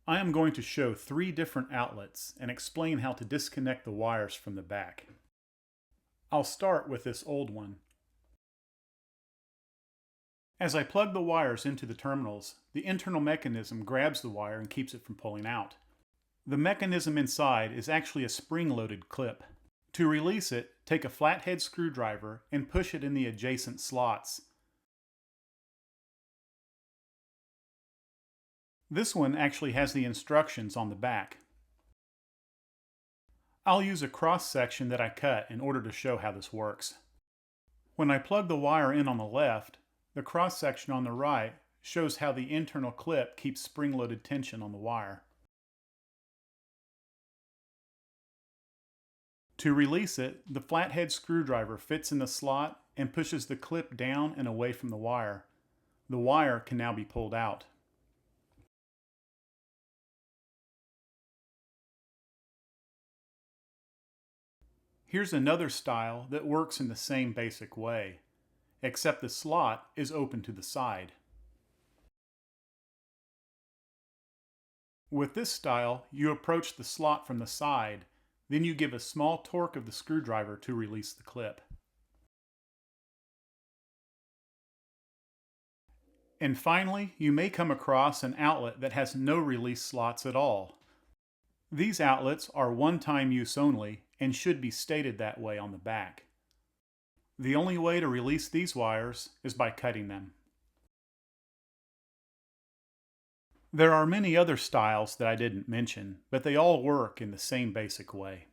I am going to show 3 different outlets and explain how to disconnect the wires from the back. I'll start with this old one. As I plug the wires into the terminals, the internal mechanism grabs the wire and keeps it from pulling out. The mechanism inside is actually a spring-loaded clip. To release it, take a flathead screwdriver and push it in the adjacent slots. This one actually has the instructions on the back. I'll use a cross section that I cut in order to show how this works. When I plug the wire in on the left, the cross section on the right shows how the internal clip keeps spring-loaded tension on the wire. To release it, the flathead screwdriver fits in the slot and pushes the clip down and away from the wire. The wire can now be pulled out. Here's another style that works in the same basic way, except the slot is open to the side. With this style, you approach the slot from the side, then you give a small torque of the screwdriver to release the clip. And finally, you may come across an outlet that has no release slots at all. These outlets are one-time use only and should be stated that way on the back. The only way to release these wires is by cutting them. There are many other styles that I didn't mention, but they all work in the same basic way.